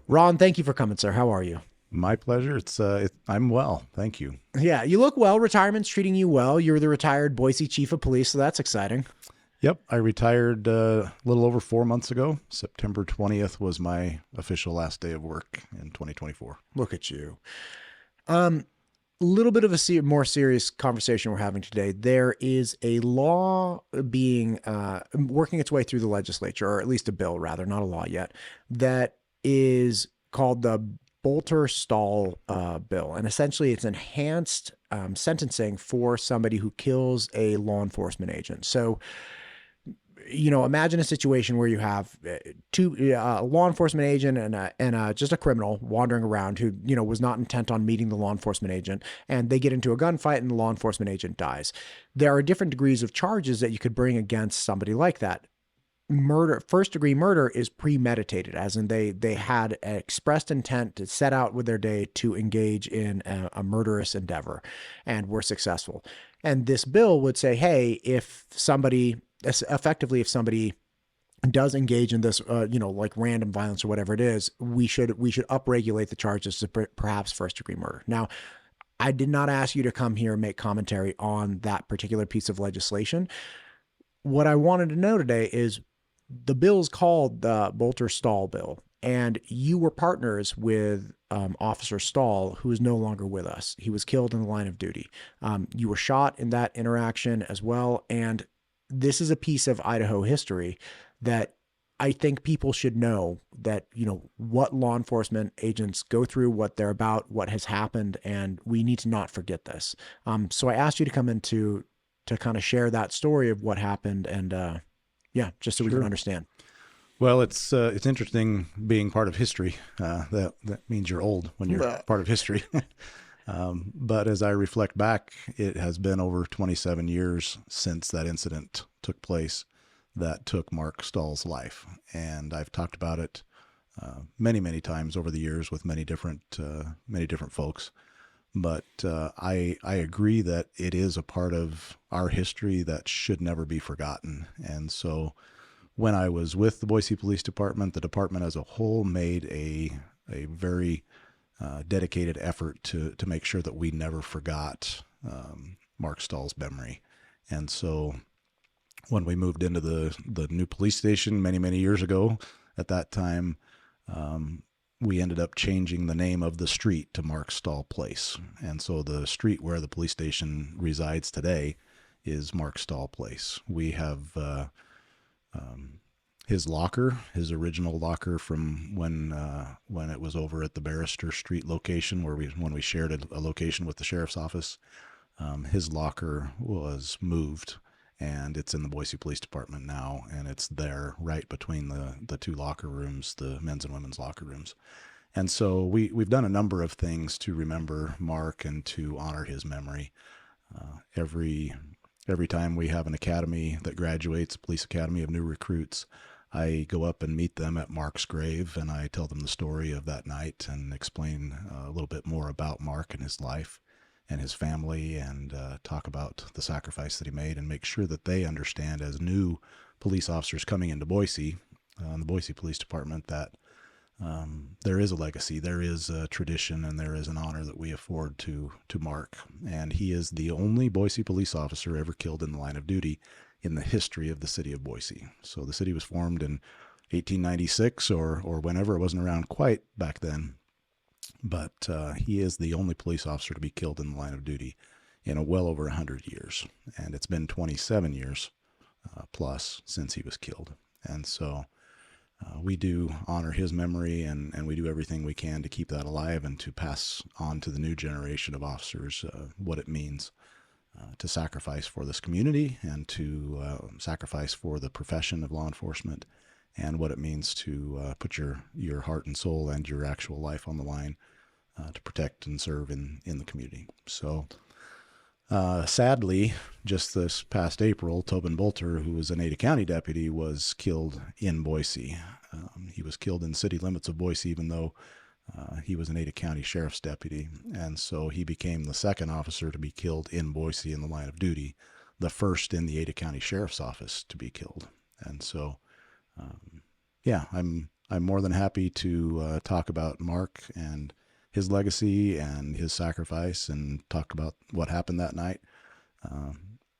Ron, thank you for coming, sir. How are you? My pleasure. I'm well. Thank you. Yeah, you look well. Retirement's treating you well. You're the retired Boise Chief of Police, so that's exciting. Yep. I retired a little over 4 months ago. September 20th was my official last day of work in 2024. Look at you. Um, a little bit of a more serious conversation we're having today. There is a law being working its way through the legislature, or at least a bill, rather, not a law yet, that is called the Bolter-Stahl bill, and essentially it's enhanced sentencing for somebody who kills a law enforcement agent. So imagine a situation where you have two a law enforcement agent and just a criminal wandering around who was not intent on meeting the law enforcement agent, and they get into a gunfight and the law enforcement agent dies. There are different degrees of charges that you could bring against somebody like that. Murder, first degree murder, is premeditated, as in they had an expressed intent to set out with their day to engage in a murderous endeavor and were successful. And this bill would say, hey, if somebody does engage in this, like random violence or whatever it is, we should upregulate the charges to perhaps first degree murder. Now, I did not ask you to come here and make commentary on that particular piece of legislation. What I wanted to know today is the bill is called the Bolter-Stahl bill, and you were partners with Officer Stahl, who is no longer with us. He was killed in the line of duty. You were shot in that interaction as well, and this is a piece of Idaho history that I think people should know, that, what law enforcement agents go through, what they're about, what has happened, and we need to not forget this. So I asked you to come in to kind of share that story of what happened, and yeah, just so we can Sure. understand. Well, it's interesting being part of history. That means you're old when you're But part of history. But as I reflect back, it has been over 27 years since that incident took place that took Mark Stahl's life. And I've talked about it many, many times over the years with many different folks. But I agree that it is a part of our history that should never be forgotten. And so when I was with the Boise Police Department, the department as a whole made a very dedicated effort to make sure that we never forgot Mark Stahl's memory. And so when we moved into the new police station many years ago, at that time, we ended up changing the name of the street to Mark Stahl Place. And so the street where the police station resides today is Mark Stahl Place. We have his locker, his original locker from when it was over at the Barrister Street location, when we shared a location with the sheriff's office. His locker was moved, and it's in the Boise Police Department now, and it's there right between the two locker rooms, the men's and women's locker rooms. And so we've done a number of things to remember Mark and to honor his memory. Every time we have an academy that graduates, a police academy of new recruits, I go up and meet them at Mark's grave, and I tell them the story of that night and explain a little bit more about Mark and his life and his family, and talk about the sacrifice that he made, and make sure that they understand, as new police officers coming into Boise, the Boise Police Department, that there is a legacy, there is a tradition, and there is an honor that we afford to Mark. And he is the only Boise police officer ever killed in the line of duty in the history of the city of Boise. So the city was formed in 1896 or whenever. It wasn't around quite back then. But he is the only police officer to be killed in the line of duty in well over 100 years. And it's been 27 years plus since he was killed. And so we do honor his memory, and we do everything we can to keep that alive and to pass on to the new generation of officers what it means to sacrifice for this community, and to sacrifice for the profession of law enforcement, and what it means to put your heart and soul and your actual life on the line to protect and serve in the community. So sadly, just this past April, Tobin Bolter, who was an Ada County deputy, was killed in Boise. He was killed in city limits of Boise, even though he was an Ada County sheriff's deputy. And so he became the second officer to be killed in Boise in the line of duty, the first in the Ada County sheriff's office to be killed. And so, yeah, I'm I'm more than happy to talk about Mark and his legacy and his sacrifice, and talk about what happened that night.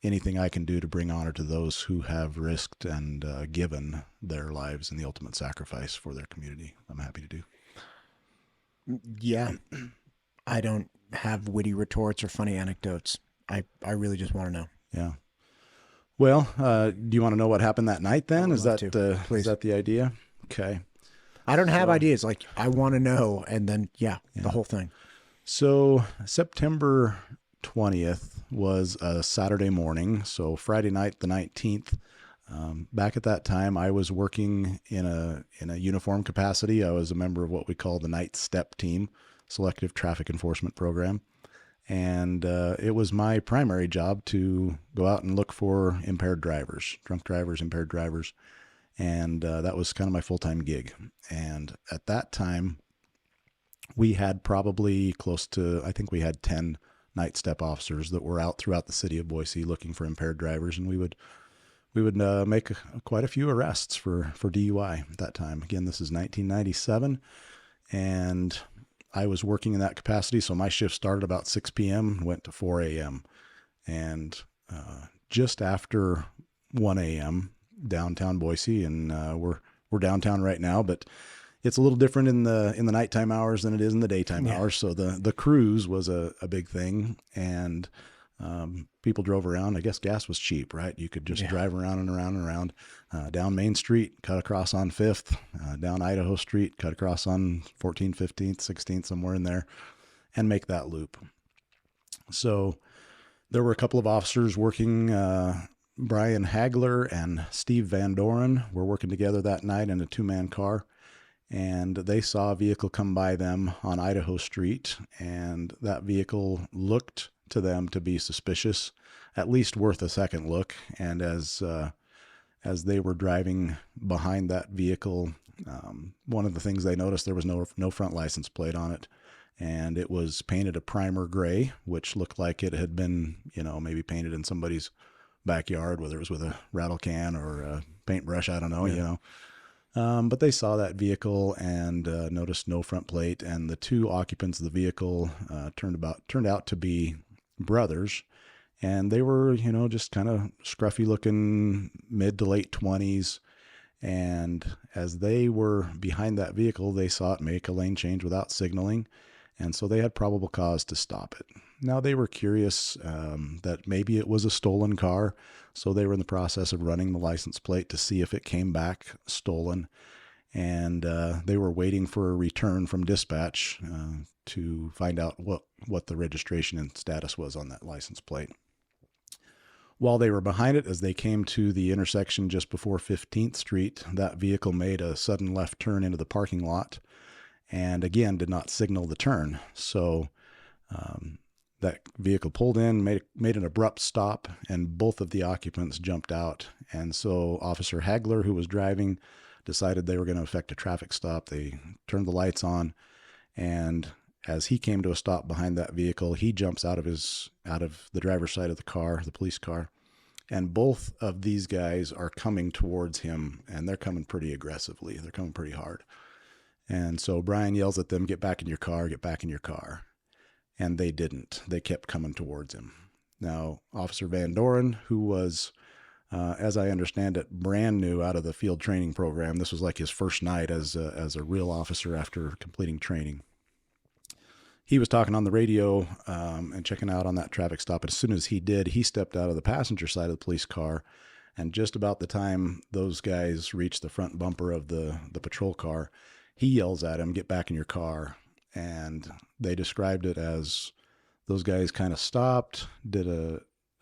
Anything I can do to bring honor to those who have risked and given their lives in the ultimate sacrifice for their community, I'm happy to do. Yeah. I don't have witty retorts or funny anecdotes. I really just want to know. Yeah. Well, do you want to know what happened that night then? Is that the idea? Okay. I don't have ideas. Like, I want to know. And then, the whole thing. So September 20th was a Saturday morning. So Friday night, the 19th, back at that time, I was working in a uniform capacity. I was a member of what we call the Night Step Team, Selective Traffic Enforcement Program. And it was my primary job to go out and look for impaired drivers, drunk drivers, impaired drivers. And that was kind of my full-time gig. And at that time, we had probably close to, I think we had 10 night step officers that were out throughout the city of Boise looking for impaired drivers. And we would make quite a few arrests for DUI at that time. Again, this is 1997. And I was working in that capacity. So my shift started about 6 p.m., went to 4 a.m. And just after 1 a.m., downtown Boise, and we're downtown right now, but it's a little different in the nighttime hours than it is in the daytime hours. So the cruise was a big thing, and people drove around. I guess gas was cheap, right? You could just drive around and around and around, down Main Street, cut across on 5th, down Idaho Street, cut across on 14th, 15th, 16th, somewhere in there, and make that loop. So there were a couple of officers working. Brian Hagler and Steve Van Doren were working together that night in a 2-man car, and they saw a vehicle come by them on Idaho Street, and that vehicle looked to them to be suspicious, at least worth a second look. And as they were driving behind that vehicle, one of the things they noticed, there was no front license plate on it, and it was painted a primer gray, which looked like it had been, maybe painted in somebody's backyard, whether it was with a rattle can or a paintbrush, I don't know, but they saw that vehicle and noticed no front plate, and the two occupants of the vehicle turned out to be brothers, and they were, just kind of scruffy looking, mid to late 20s. And as they were behind that vehicle, they saw it make a lane change without signaling, and so they had probable cause to stop it. Now, they were curious that maybe it was a stolen car, so they were in the process of running the license plate to see if it came back stolen, and they were waiting for a return from dispatch to find out what the registration and status was on that license plate. While they were behind it, as they came to the intersection just before 15th Street, that vehicle made a sudden left turn into the parking lot, and again did not signal the turn. So that vehicle pulled in, made an abrupt stop, and both of the occupants jumped out. And so Officer Hagler, who was driving, decided they were going to effect a traffic stop. They turned the lights on, and as he came to a stop behind that vehicle, he jumps out of the driver's side of the car, the police car, and both of these guys are coming towards him, and they're coming pretty aggressively. They're coming pretty hard. And so Brian yells at them, "Get back in your car, get back in your car." And they didn't. They kept coming towards him. Now, Officer Van Doren, who was, as I understand it, brand new out of the field training program. This was like his first night as a real officer after completing training. He was talking on the radio and checking out on that traffic stop. And as soon as he did, he stepped out of the passenger side of the police car. And just about the time those guys reached the front bumper of the patrol car, he yells at him, "Get back in your car." And they described it as those guys kind of stopped, did a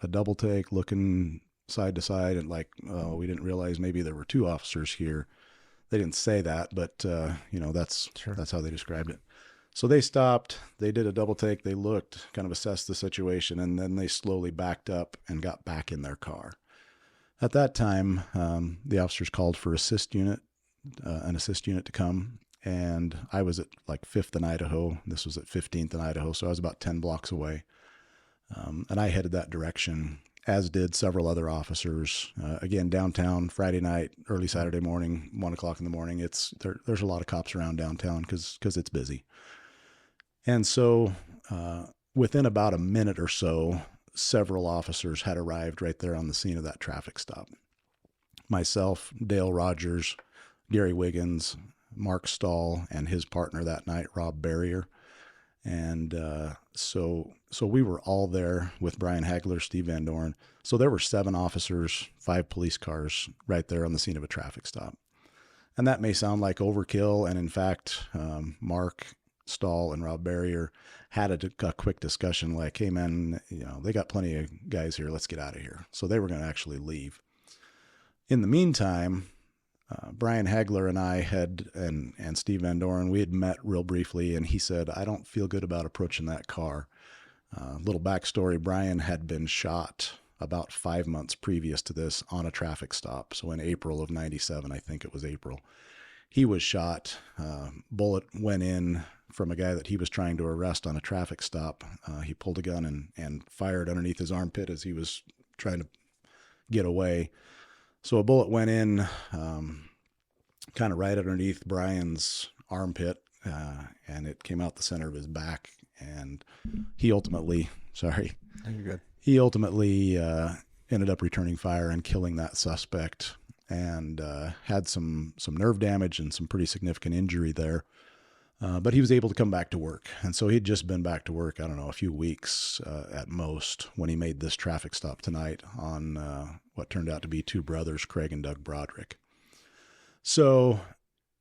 double take, looking side to side, and like, "Oh, we didn't realize maybe there were two officers here." They didn't say that, but that's how they described it. So they stopped, they did a double take, they looked, kind of assessed the situation, and then they slowly backed up and got back in their car. At that time, the officers called for an assist unit to come. And I was at like 5th in Idaho. This was at 15th in Idaho, so I was about 10 blocks away. And I headed that direction. as did several other officers. Again, downtown, Friday night, early Saturday morning, 1 o'clock in the morning. There's a lot of cops around downtown because it's busy. And so within about a minute or so, several officers had arrived right there on the scene of that traffic stop. Myself, Dale Rogers, Gary Wiggins, Mark Stahl, and his partner that night, Rob Barrier. And so we were all there with Brian Hagler, Steve Van Dorn. So there were 7 officers, 5 police cars right there on the scene of a traffic stop. And that may sound like overkill. And in fact, Mark Stahl and Rob Barrier had a quick discussion like, hey man, they got plenty of guys here. Let's get out of here. So they were going to actually leave. In the meantime, Brian Hagler and I and Steve Van Doren, we had met real briefly, and he said, I don't feel good about approaching that car. Little backstory, Brian had been shot about 5 months previous to this on a traffic stop. So in April of 97, I think it was April, he was shot. Bullet went in from a guy that he was trying to arrest on a traffic stop. He pulled a gun and fired underneath his armpit as he was trying to get away. So a bullet went in kind of right underneath Brian's armpit, and it came out the center of his back. And he ultimately, You're good. He ultimately ended up returning fire and killing that suspect, and had some nerve damage and some pretty significant injury there. But he was able to come back to work. And so he'd just been back to work, I don't know, a few weeks at most when he made this traffic stop tonight on what turned out to be 2 brothers, Craig and Doug Broderick. So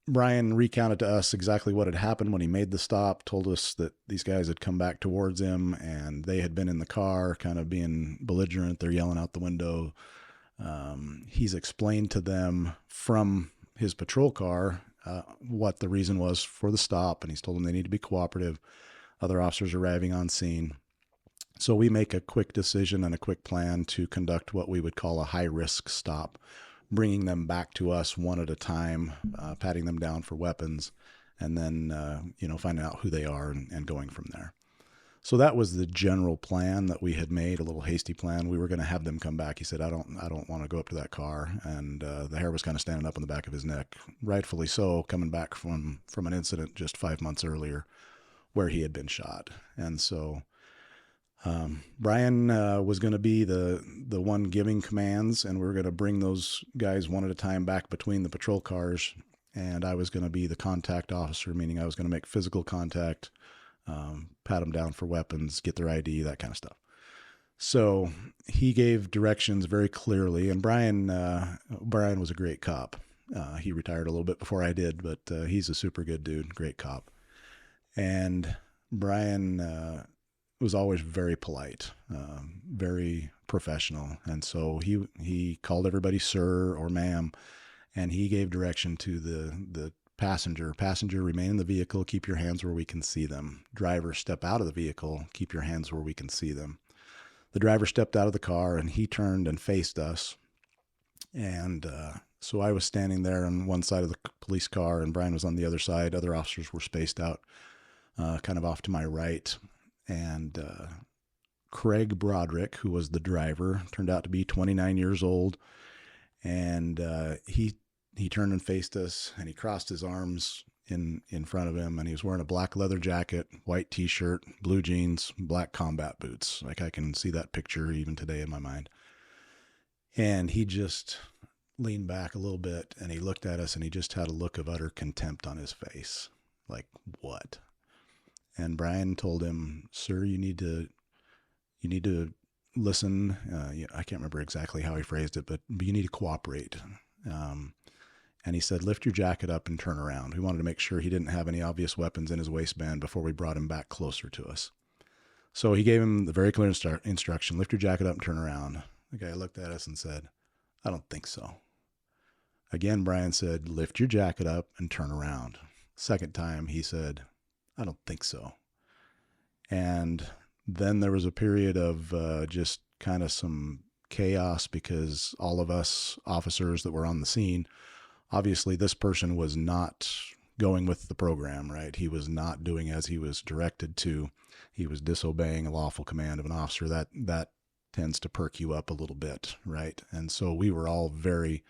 Brian recounted to us exactly what had happened when he made the stop, told us that these guys had come back towards him and they had been in the car kind of being belligerent. They're yelling out the window. He's explained to them from his patrol car what the reason was for the stop, and he's told them they need to be cooperative. Other officers arriving on scene. So we make a quick decision and a quick plan to conduct what we would call a high-risk stop, bringing them back to us one at a time, patting them down for weapons, and then finding out who they are and going from there. So that was the general plan that we had made, a little hasty plan. We were going to have them come back. He said, I don't want to go up to that car. And the hair was kind of standing up on the back of his neck, rightfully so, coming back from an incident just 5 months earlier where he had been shot. And so Brian was going to be the one giving commands, and we were going to bring those guys one at a time back between the patrol cars. And I was going to be the contact officer, meaning I was going to make physical contact, pat them down for weapons, get their ID, that kind of stuff. So he gave directions very clearly, and Brian was a great cop. He retired a little bit before I did, but he's a super good dude, great cop. And Brian was always very polite, very professional. And so he called everybody sir or ma'am, and he gave direction to the passenger, remain in the vehicle, keep your hands where we can see them. Driver, step out of the vehicle, keep your hands where we can see them. The driver stepped out of the car and he turned and faced us. And so I was standing there on one side of the police car and Brian was on the other side. Other officers were spaced out kind of off to my right. And Craig Broderick, who was the driver, turned out to be 29 years old. And he turned and faced us, and he crossed his arms in front of him, and he was wearing a black leather jacket, white t-shirt, blue jeans, black combat boots. Like I can see that picture even today in my mind. And he just leaned back a little bit, and he looked at us, and he just had a look of utter contempt on his face. Like, what? And Brian told him, sir, you need to listen. I can't remember exactly how he phrased it, but you need to cooperate. And he said, lift your jacket up and turn around. We wanted to make sure he didn't have any obvious weapons in his waistband before we brought him back closer to us. So he gave him the very clear instruction, lift your jacket up and turn around. The guy looked at us and said, I don't think so. Again, Brian said, lift your jacket up and turn around. Second time, he said, I don't think so. And then there was a period of just kind of some chaos because all of us officers that were on the scene, obviously this person was not going with the program, right? He was not doing as he was directed to. He was disobeying a lawful command of an officer. That tends to perk you up a little bit, right? And so we were all very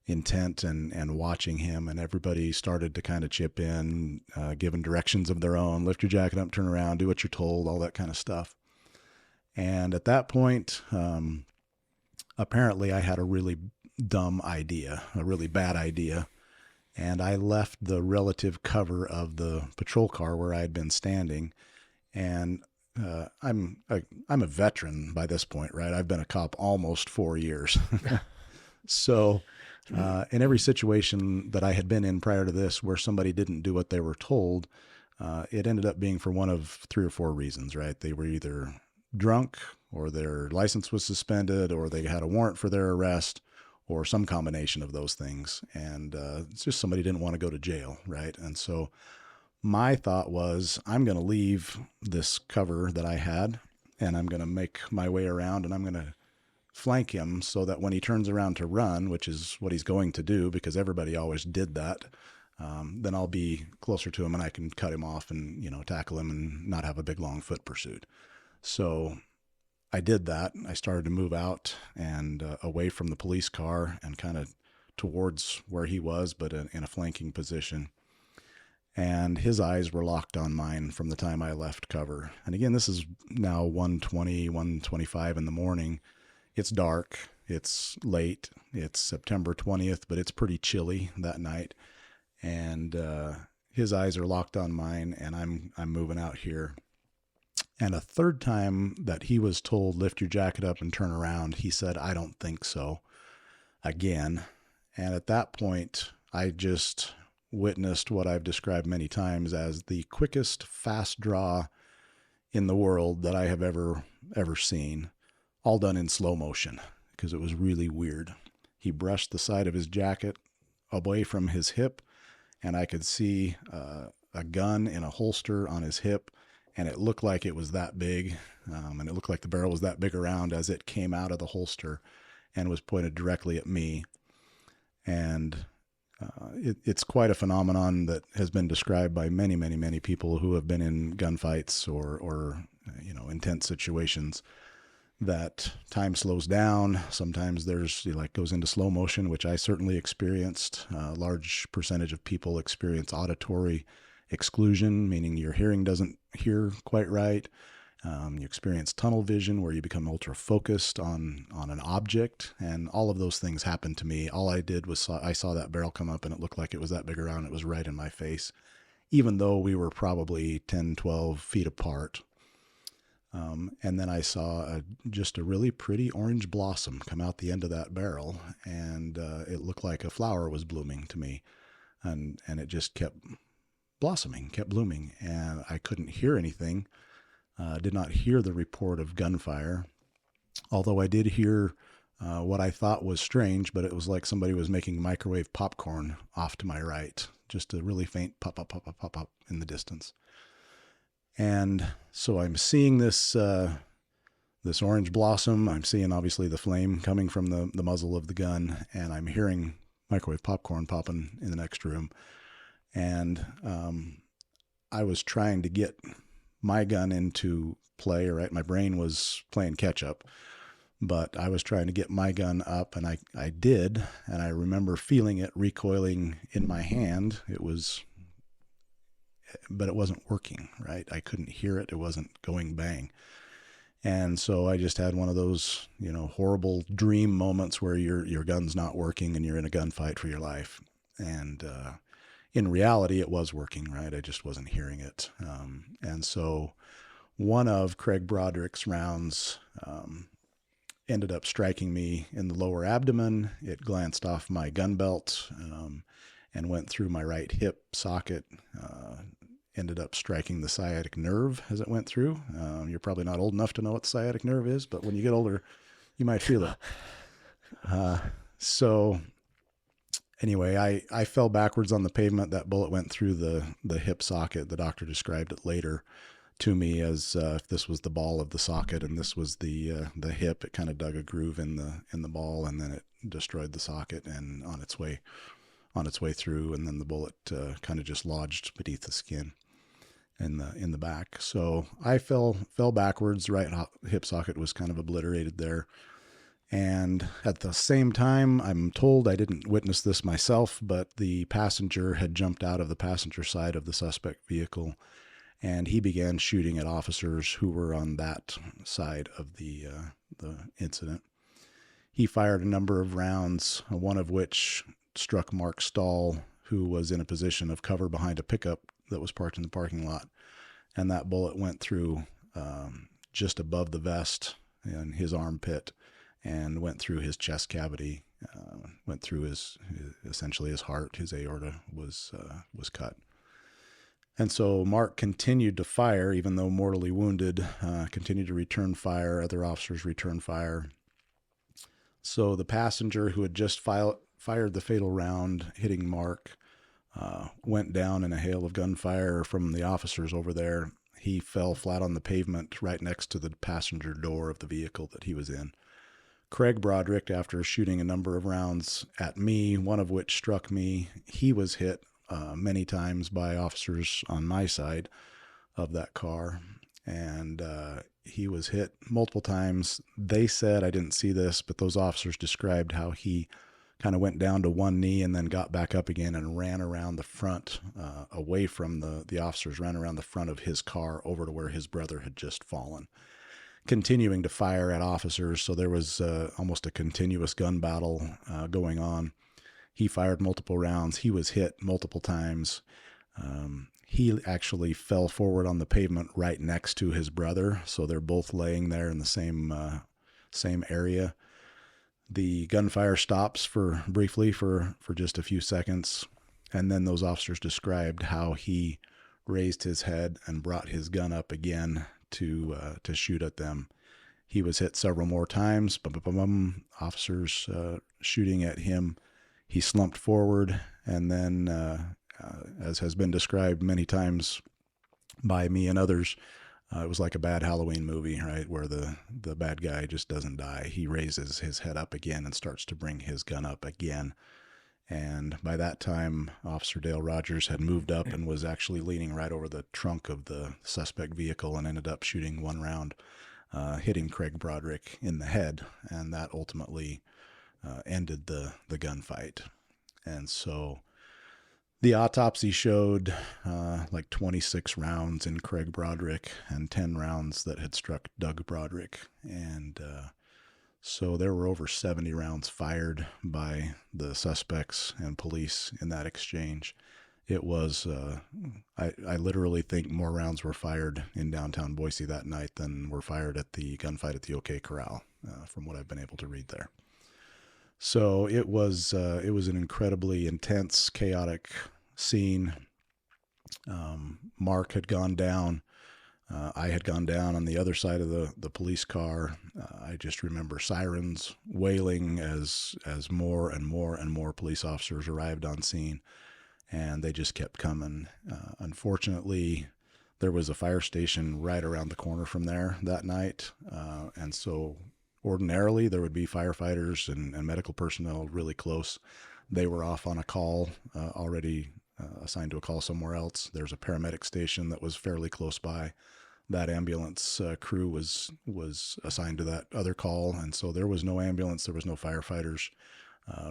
intent and watching him, and everybody started to kind of chip in, giving directions of their own: lift your jacket up, turn around, do what you're told, all that kind of stuff. And at that point, apparently I had a really dumb idea, a really bad idea. And I left the relative cover of the patrol car where I had been standing. And I'm a veteran by this point, right? I've been a cop almost 4 years. So in every situation that I had been in prior to this where somebody didn't do what they were told, it ended up being for one of 3 or 4 reasons, right? They were either drunk, or their license was suspended, or they had a warrant for their arrest, or some combination of those things. And it's just somebody didn't want to go to jail, right? And so my thought was, I'm going to leave this cover that I had, and I'm going to make my way around, and I'm going to flank him so that when he turns around to run, which is what he's going to do because everybody always did that, then I'll be closer to him and I can cut him off and, tackle him and not have a big, long foot pursuit. So I did that. I started to move out and away from the police car and kind of towards where he was, but in a flanking position. And his eyes were locked on mine from the time I left cover. And again, this is now 1:20, 1:25 in the morning. It's dark. It's late. It's September 20th, but it's pretty chilly that night. And his eyes are locked on mine, and I'm moving out here. And a third time that he was told, lift your jacket up and turn around, he said, I don't think so, again. And at that point, I just witnessed what I've described many times as the quickest fast draw in the world that I have ever seen, all done in slow motion, because it was really weird. He brushed the side of his jacket away from his hip, and I could see a gun in a holster on his hip, and it looked like it was that big, and it looked like the barrel was that big around as it came out of the holster and was pointed directly at me. And it's quite a phenomenon that has been described by many, many, many people who have been in gunfights or intense situations, that time slows down. Sometimes there's goes into slow motion, which I certainly experienced. A large percentage of people experience auditory exclusion, meaning your hearing doesn't hear quite right. You experience tunnel vision, where you become ultra focused on an object, and all of those things happened to me. All I did was I saw that barrel come up, and it looked like it was that big around. It was right in my face, even though we were probably 10, 12 feet apart. And then I saw just a really pretty orange blossom come out the end of that barrel, and it looked like a flower was blooming to me, and it just kept blossoming, kept blooming, and I couldn't hear anything. Did not hear the report of gunfire, although I did hear what I thought was strange, but it was like somebody was making microwave popcorn off to my right, just a really faint pop, pop, pop, pop, pop, pop in the distance. And so I'm seeing this orange blossom. I'm seeing obviously the flame coming from the muzzle of the gun, and I'm hearing microwave popcorn popping in the next room. And I was trying to get my gun into play, right? My brain was playing catch up, but I was trying to get my gun up, and I did. And I remember feeling it recoiling in my hand. But it wasn't working, right? I couldn't hear it. It wasn't going bang. And so I just had one of those, horrible dream moments where your gun's not working and you're in a gunfight for your life. And in reality, it was working, right? I just wasn't hearing it. And so one of Craig Broderick's rounds ended up striking me in the lower abdomen. It glanced off my gun belt and went through my right hip socket, ended up striking the sciatic nerve as it went through. You're probably not old enough to know what the sciatic nerve is, but when you get older, you might feel it. So anyway, I fell backwards on the pavement. That bullet went through the hip socket. The doctor described it later to me as if this was the ball of the socket and this was the hip. It kind of dug a groove in the ball, and then it destroyed the socket and on its way through, and then the bullet kind of just lodged beneath the skin. in the back. So I fell backwards. Right hip socket was kind of obliterated there. And at the same time, I'm told, I didn't witness this myself, but the passenger had jumped out of the passenger side of the suspect vehicle, and he began shooting at officers who were on that side of the incident. He fired a number of rounds, one of which struck Mark Stahl, who was in a position of cover behind a pickup that was parked in the parking lot. And that bullet went through just above the vest in his armpit and went through his chest cavity, went through essentially his heart. His aorta was cut. And so Mark continued to fire, even though mortally wounded, continued to return fire. Other officers returned fire. So the passenger who had just fired the fatal round, hitting Mark, went down in a hail of gunfire from the officers over there. He fell flat on the pavement right next to the passenger door of the vehicle that he was in. Craig Broderick, after shooting a number of rounds at me, one of which struck me, he was hit many times by officers on my side of that car. And he was hit multiple times. They said, I didn't see this, but those officers described how he kind of went down to one knee and then got back up again and ran around the front, away from the officers, ran around the front of his car over to where his brother had just fallen, continuing to fire at officers. So there was almost a continuous gun battle going on. He fired multiple rounds. He was hit multiple times. He actually fell forward on the pavement right next to his brother. So they're both laying there in the same area. The gunfire stops briefly for just a few seconds. And then those officers described how he raised his head and brought his gun up again to shoot at them. He was hit several more times. Officers shooting at him. He slumped forward, and then, as has been described many times by me and others, it was like a bad Halloween movie, right, where the bad guy just doesn't die. He raises his head up again and starts to bring his gun up again. And by that time, Officer Dale Rogers had moved up and was actually leaning right over the trunk of the suspect vehicle and ended up shooting one round, hitting Craig Broderick in the head. And that ultimately ended the gunfight. And so the autopsy showed like 26 rounds in Craig Broderick and 10 rounds that had struck Doug Broderick. And so there were over 70 rounds fired by the suspects and police in that exchange. It was, I literally think more rounds were fired in downtown Boise that night than were fired at the gunfight at the OK Corral, from what I've been able to read there. So it was an incredibly intense, chaotic scene. Mark had gone down. I had gone down on the other side of the police car. I just remember sirens wailing as more and more and more police officers arrived on scene, and they just kept coming. Unfortunately, there was a fire station right around the corner from there that night, and so ordinarily there would be firefighters and medical personnel really close. They were off on a call, already assigned to a call somewhere else. There's a paramedic station that was fairly close by. That ambulance crew was assigned to that other call, and so there was no ambulance, there was no firefighters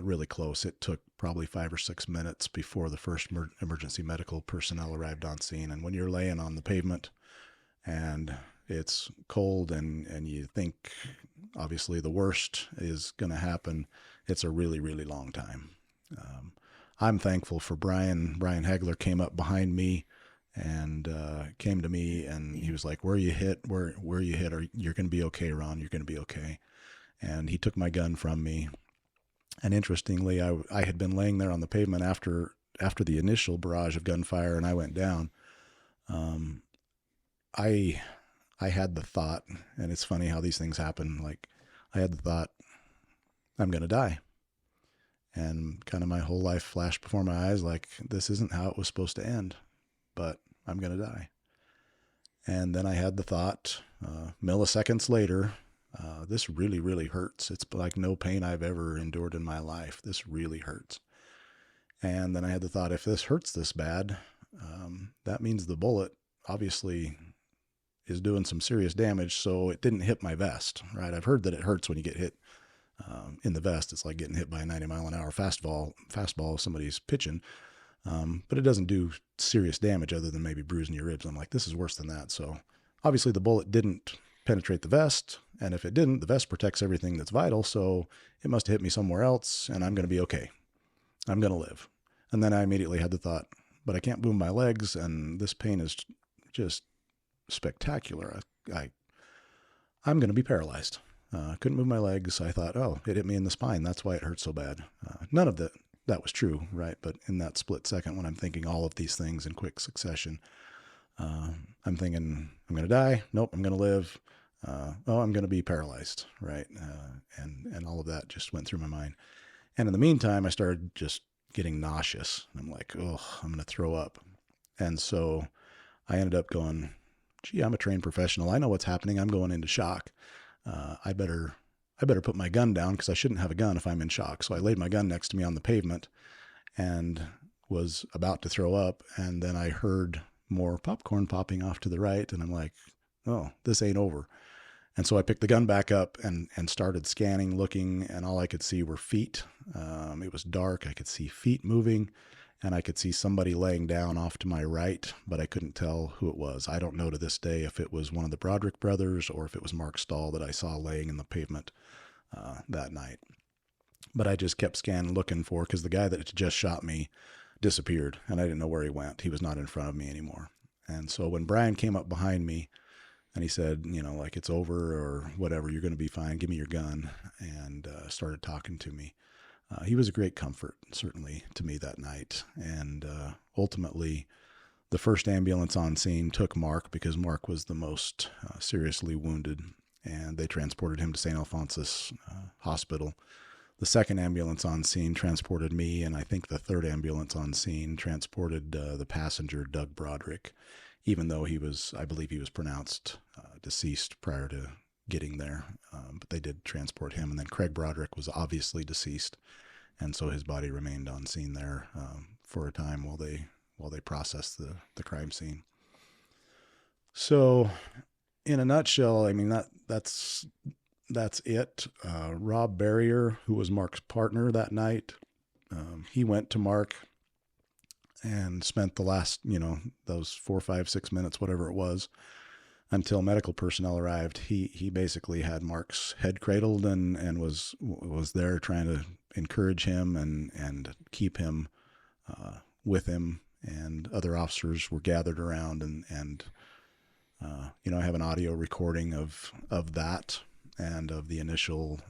really close. It took probably 5 or 6 minutes before the first emergency medical personnel arrived on scene. And when you're laying on the pavement and it's cold and you think obviously the worst is going to happen, it's a really, really long time. I'm thankful for Brian. Brian Hagler came up behind me and came to me, and he was like, where you hit? Where you hit? You're going to be okay, Ron. You're going to be okay. And he took my gun from me. And interestingly, I had been laying there on the pavement after the initial barrage of gunfire, and I went down. I had the thought, and it's funny how these things happen. Like, I had the thought, I'm going to die. And kind of my whole life flashed before my eyes, like, this isn't how it was supposed to end, but I'm going to die. And then I had the thought, milliseconds later, this really, really hurts. It's like no pain I've ever endured in my life. This really hurts. And then I had the thought, if this hurts this bad, that means the bullet obviously is doing some serious damage. So it didn't hit my vest, right? I've heard that it hurts when you get hit in the vest. It's like getting hit by a 90-mile-an-hour fastball if somebody's pitching. But it doesn't do serious damage other than maybe bruising your ribs. I'm like, this is worse than that. So obviously the bullet didn't penetrate the vest. And if it didn't, the vest protects everything that's vital. So it must have hit me somewhere else, and I'm going to be okay. I'm going to live. And then I immediately had the thought, but I can't move my legs, and this pain is just spectacular. I'm going to be paralyzed. Couldn't move my legs. I thought, oh, it hit me in the spine. That's why it hurt so bad. None of that was true, right? But in that split second, when I'm thinking all of these things in quick succession, I'm thinking, I'm going to die. Nope, I'm going to live. Oh, I'm going to be paralyzed, right? And all of that just went through my mind. And in the meantime, I started just getting nauseous. I'm like, oh, I'm going to throw up. And so I ended up going, gee, I'm a trained professional. I know what's happening. I'm going into shock. I better put my gun down because I shouldn't have a gun if I'm in shock. So I laid my gun next to me on the pavement and was about to throw up. And then I heard more popcorn popping off to the right. And I'm like, oh, this ain't over. And so I picked the gun back up and started scanning, looking, and all I could see were feet. It was dark. I could see feet moving, and I could see somebody laying down off to my right, but I couldn't tell who it was. I don't know to this day if it was one of the Broderick brothers or if it was Mark Stahl that I saw laying in the pavement that night. But I just kept scanning, looking for, because the guy that had just shot me disappeared, and I didn't know where he went. He was not in front of me anymore. And so when Brian came up behind me, and he said, like, it's over or whatever, you're going to be fine. Give me your gun. And started talking to me. He was a great comfort, certainly, to me that night. And ultimately, the first ambulance on scene took Mark because Mark was the most seriously wounded. And they transported him to St. Alphonsus Hospital. The second ambulance on scene transported me. And I think the third ambulance on scene transported the passenger, Doug Broderick, even though I believe he was pronounced deceased prior to getting there. But they did transport him. And then Craig Broderick was obviously deceased. And so his body remained on scene there for a time while they processed the crime scene. So in a nutshell, I mean, that's it. Rob Barrier, who was Mark's partner that night, he went to Mark and spent the last, those 4, 5, 6 minutes, whatever it was, until medical personnel arrived. He basically had Mark's head cradled and was there trying to encourage him and keep him with him. And other officers were gathered around and I have an audio recording of that and of the initial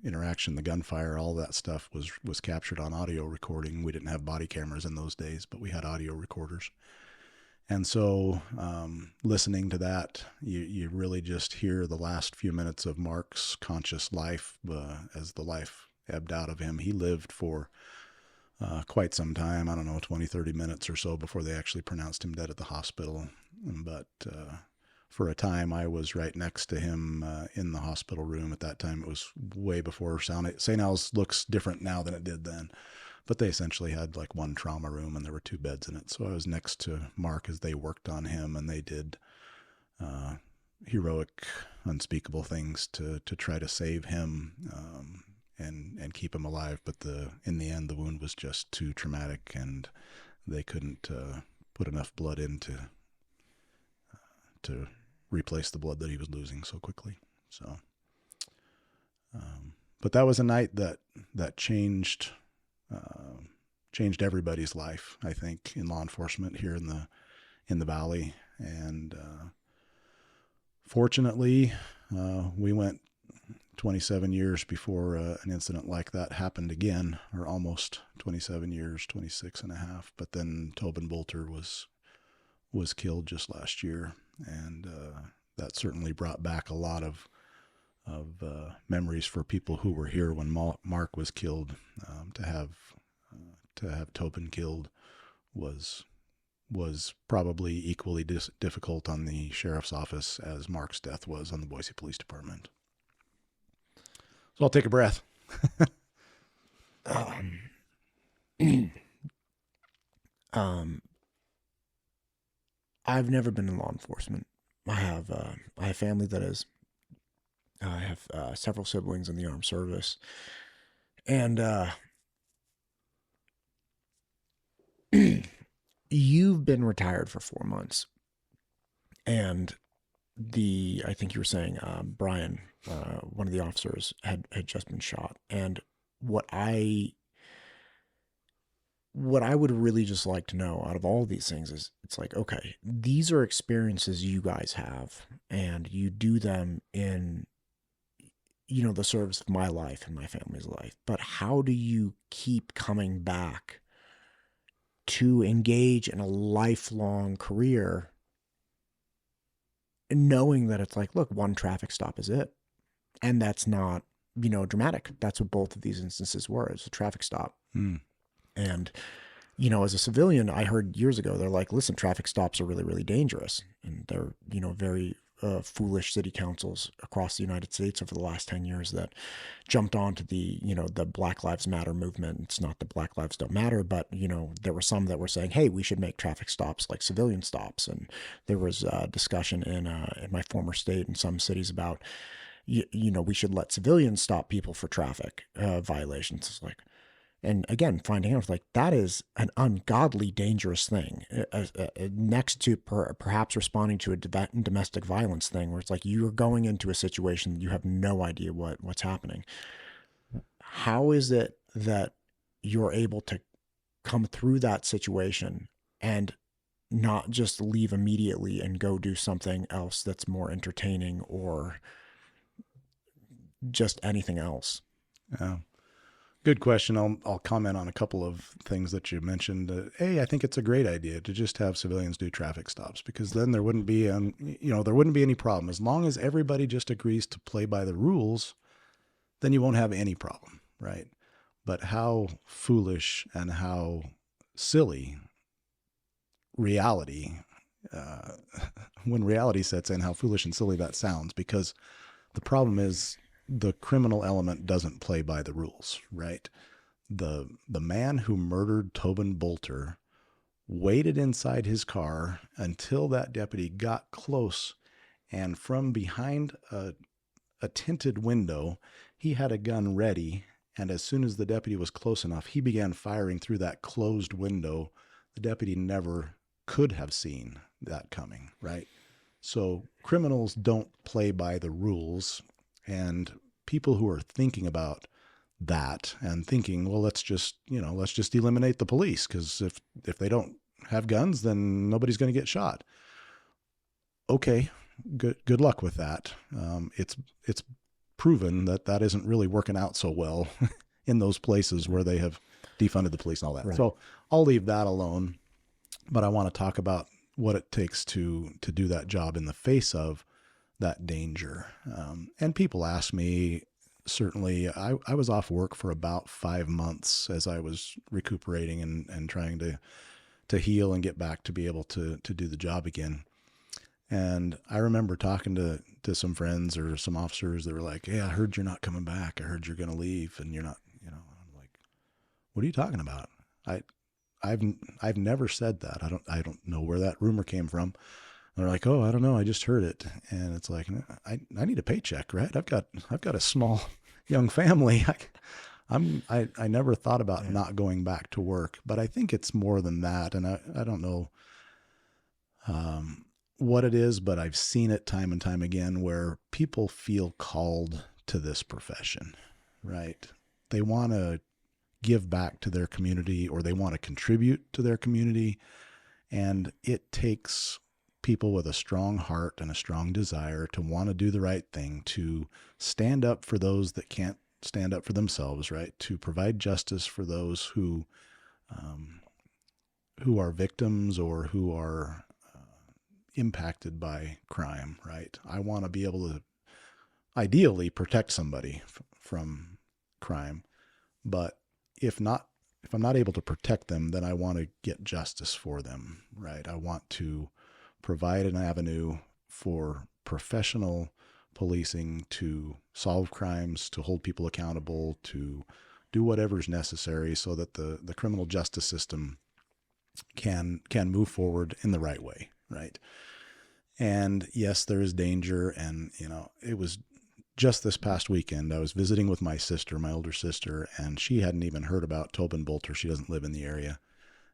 interaction, the gunfire, all that stuff was captured on audio recording. We didn't have body cameras in those days, but we had audio recorders. And so listening to that, you really just hear the last few minutes of Mark's conscious life as the life ebbed out of him. He lived for quite some time, I don't know, 20, 30 minutes or so before they actually pronounced him dead at the hospital. But for a time, I was right next to him in the hospital room. At that time, it was way before St. Al's looks different now than it did then. But they essentially had like one trauma room and there were 2 beds in it. So I was next to Mark as they worked on him, and they did heroic, unspeakable things to try to save him and keep him alive. But in the end, the wound was just too traumatic, and they couldn't put enough blood in to replace the blood that he was losing so quickly. So, but that was a night that changed everybody's life, I think, in law enforcement here in the Valley. And fortunately, we went 27 years before an incident like that happened again, or almost 27 years, 26 and a half. But then Tobin Bolter was killed just last year. And that certainly brought back a lot of memories for people who were here when Mark was killed. To have Tobin killed was probably equally difficult on the sheriff's office as Mark's death was on the Boise Police Department. So I'll take a breath. I've never been in law enforcement. I have family that is. I have several siblings in the armed service, and you've been retired for 4 months, and I think you were saying Brian, one of the officers, had just been shot, and what I what I would really just like to know out of all of these things is it's like, okay, these are experiences you guys have, and you do them in, the service of my life and my family's life. But how do you keep coming back to engage in a lifelong career, knowing that it's like, look, one traffic stop is it? And that's not, dramatic. That's what both of these instances were. It's a traffic stop. Hmm. And, as a civilian, I heard years ago, they're like, listen, traffic stops are really, really dangerous. And they're, very foolish city councils across the United States over the last 10 years that jumped onto the Black Lives Matter movement. It's not the Black Lives Don't Matter, but, there were some that were saying, hey, we should make traffic stops like civilian stops. And there was discussion in my former state in some cities about, we should let civilians stop people for traffic violations. It's like, and again, finding out like that is an ungodly dangerous thing, next to perhaps responding to a domestic violence thing, where it's like you're going into a situation that you have no idea what's happening. How is it that you're able to come through that situation and not just leave immediately and go do something else that's more entertaining or just anything else? Yeah. Good question. I'll comment on a couple of things that you mentioned. I think it's a great idea to just have civilians do traffic stops, because then there wouldn't be any problem. As long as everybody just agrees to play by the rules, then you won't have any problem, right? But how foolish and how silly reality, when reality sets in, how foolish and silly that sounds, because the problem is, the criminal element doesn't play by the rules, right? The man who murdered Tobin Bolter waited inside his car until that deputy got close, and from behind a tinted window, he had a gun ready, and as soon as the deputy was close enough, he began firing through that closed window. The deputy never could have seen that coming, right? So criminals don't play by the rules. And people who are thinking about that and thinking, well, let's just eliminate the police, because if they don't have guns, then nobody's going to get shot. Okay, good luck with that. It's proven that isn't really working out so well in those places where they have defunded the police and all that. Right. So I'll leave that alone. But I want to talk about what it takes to do that job in the face of that danger. And people ask me, certainly, I was off work for about 5 months as I was recuperating and trying to heal and get back to be able to do the job again. And I remember talking to some friends or some officers that were like, hey, I heard you're not coming back. I heard you're going to leave and you're not, I'm like, what are you talking about? I've never said that. I don't know where that rumor came from. They're like, oh, I don't know. I just heard it. And it's like, I need a paycheck, right? I've got a small young family. I never thought about not going back to work, but I think it's more than that. And I don't know what it is, but I've seen it time and time again where people feel called to this profession, right? They want to give back to their community, or they want to contribute to their community. And it takes people with a strong heart and a strong desire to want to do the right thing, to stand up for those that can't stand up for themselves, right? To provide justice for those who are victims or who are impacted by crime, right? I want to be able to ideally protect somebody from crime, but if I'm not able to protect them, then I want to get justice for them, right? I want to provide an avenue for professional policing to solve crimes, to hold people accountable, to do whatever's necessary so that the criminal justice system can move forward in the right way, right? And yes, there is danger. And, it was just this past weekend, I was visiting with my sister, my older sister, and she hadn't even heard about Tobin Bolter. She doesn't live in the area.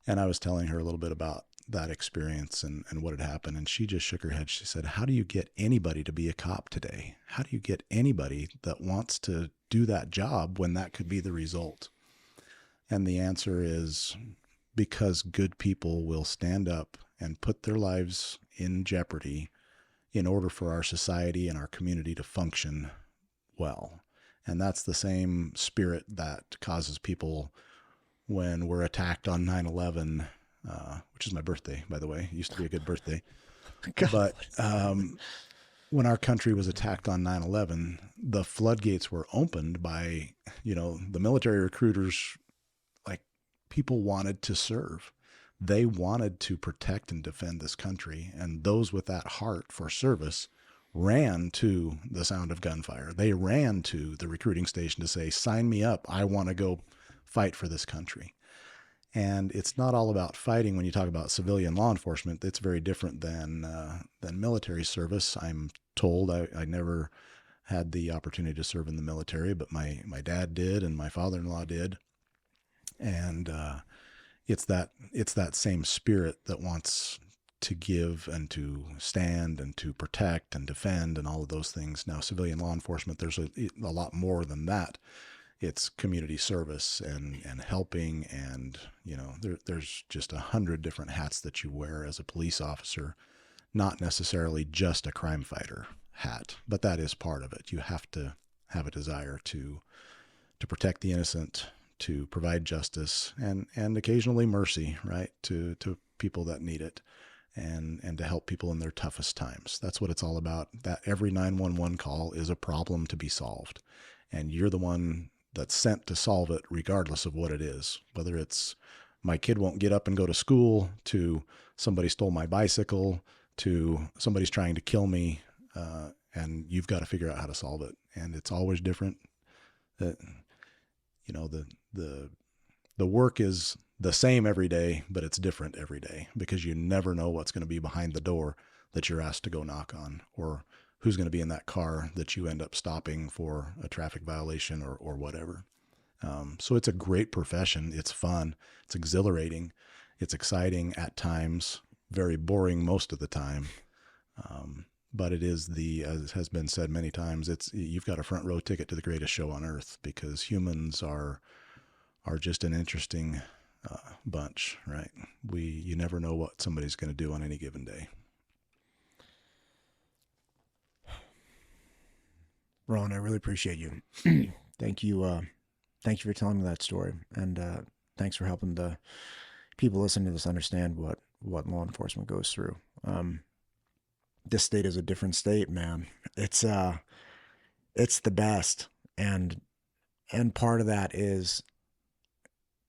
And I was telling her a little bit about that experience and what had happened. And she just shook her head. She said, how do you get anybody to be a cop today? How do you get anybody that wants to do that job when that could be the result? And the answer is because good people will stand up and put their lives in jeopardy in order for our society and our community to function well. And that's the same spirit that causes people when we're attacked on 9/11, which is my birthday, by the way. It used to be a good birthday. But when our country was attacked on 9/11, the floodgates were opened by, the military recruiters. Like, people wanted to serve. They wanted to protect and defend this country. And those with that heart for service ran to the sound of gunfire. They ran to the recruiting station to say, sign me up. I want to go fight for this country. And it's not all about fighting. When you talk about civilian law enforcement, it's very different than military service. I'm told I never had the opportunity to serve in the military, but my dad did and my father-in-law did. And it's that same spirit that wants to give and to stand and to protect and defend and all of those things. Now, civilian law enforcement, there's a lot more than that. It's community service and helping, and there's just 100 different hats that you wear as a police officer, not necessarily just a crime fighter hat, but that is part of it. You have to have a desire to protect the innocent, to provide justice and occasionally mercy, right, to people that need it, and to help people in their toughest times. That's what it's all about. That every 911 call is a problem to be solved, and you're the one that's sent to solve it regardless of what it is, whether it's my kid won't get up and go to school, to somebody stole my bicycle, to somebody's trying to kill me, and you've got to figure out how to solve it. And it's always different. That the work is the same every day, but it's different every day because you never know what's going to be behind the door that you're asked to go knock on, or who's going to be in that car that you end up stopping for a traffic violation or whatever. So it's a great profession. It's fun. It's exhilarating. It's exciting at times, very boring most of the time. But it is as has been said many times, you've got a front row ticket to the greatest show on earth, because humans are just an interesting bunch, right? You never know what somebody's going to do on any given day. Ron, I really appreciate you. Thank you. Thank you for telling me that story. And thanks for helping the people listening to this understand what law enforcement goes through. This state is a different state, man. It's the best. And part of that is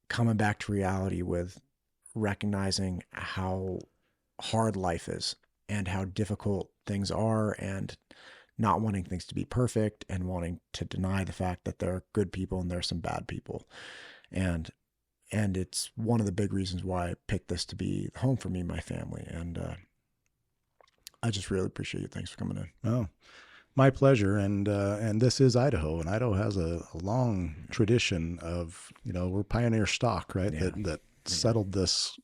coming back to reality with recognizing how hard life is and how difficult things are, and not wanting things to be perfect and wanting to deny the fact that there are good people and there are some bad people. And it's one of the big reasons why I picked this to be home for me and my family. And I just really appreciate you. Thanks for coming in. Oh, my pleasure. And this is Idaho, and Idaho has a long tradition of, we're pioneer stock, right? Yeah. That settled this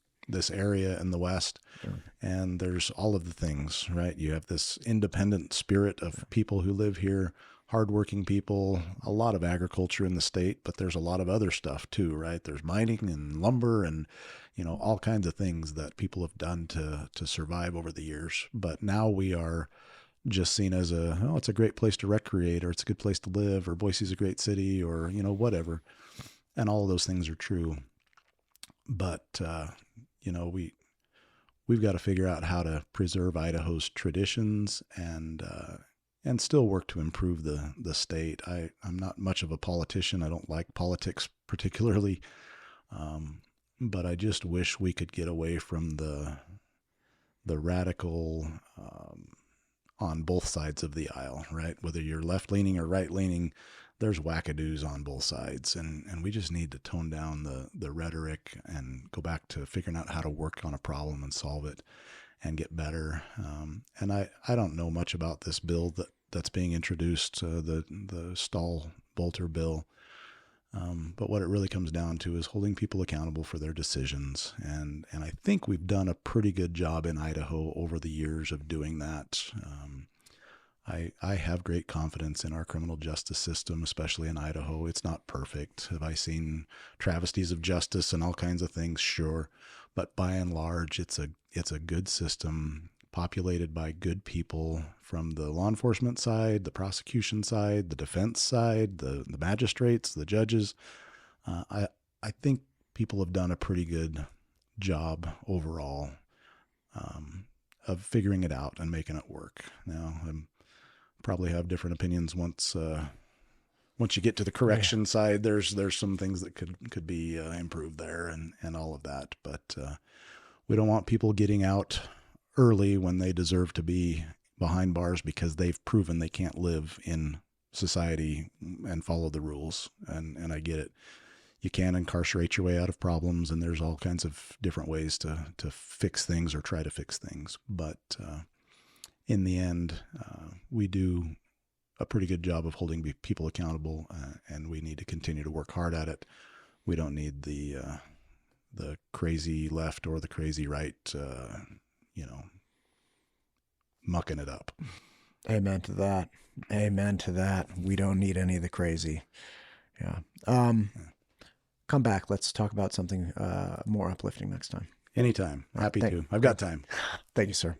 area in the West. Sure. And there's all of the things, right? You have this independent spirit of people who live here, hardworking people, a lot of agriculture in the state, but there's a lot of other stuff too, right? There's mining and lumber and, all kinds of things that people have done to survive over the years. But now we are just seen as it's a great place to recreate, or it's a good place to live, or Boise's a great city, or, whatever. And all of those things are true. But, we've got to figure out how to preserve Idaho's traditions and still work to improve the state. I'm not much of a politician. I don't like politics particularly. But I just wish we could get away from the radical, on both sides of the aisle, right? Whether you're left leaning or right leaning, there's wackadoos on both sides. And we just need to tone down the rhetoric and go back to figuring out how to work on a problem and solve it. and get better. And I don't know much about this bill that's being introduced, the stall bolter bill. But what it really comes down to is holding people accountable for their decisions. And I think we've done a pretty good job in Idaho over the years of doing that. I have great confidence in our criminal justice system, especially in Idaho. It's not perfect. Have I seen travesties of justice and all kinds of things? Sure. But by and large, it's a good system populated by good people from the law enforcement side, the prosecution side, the defense side, the magistrates, the judges. I think people have done a pretty good job overall of figuring it out and making it work. Now, I'm probably have different opinions once you get to the correction side. There's some things that could be improved there and all of that. But we don't want people getting out early when they deserve to be behind bars because they've proven they can't live in society and follow the rules. And I get it. You can incarcerate your way out of problems, and there's all kinds of different ways to fix things or try to fix things. But in the end, we do a pretty good job of holding people accountable, and we need to continue to work hard at it. We don't need the crazy left or the crazy right, mucking it up. Amen to that. Amen to that. We don't need any of the crazy. Yeah. Come back. Let's talk about something more uplifting next time. Anytime. Happy to. I've got time. Thank you, sir.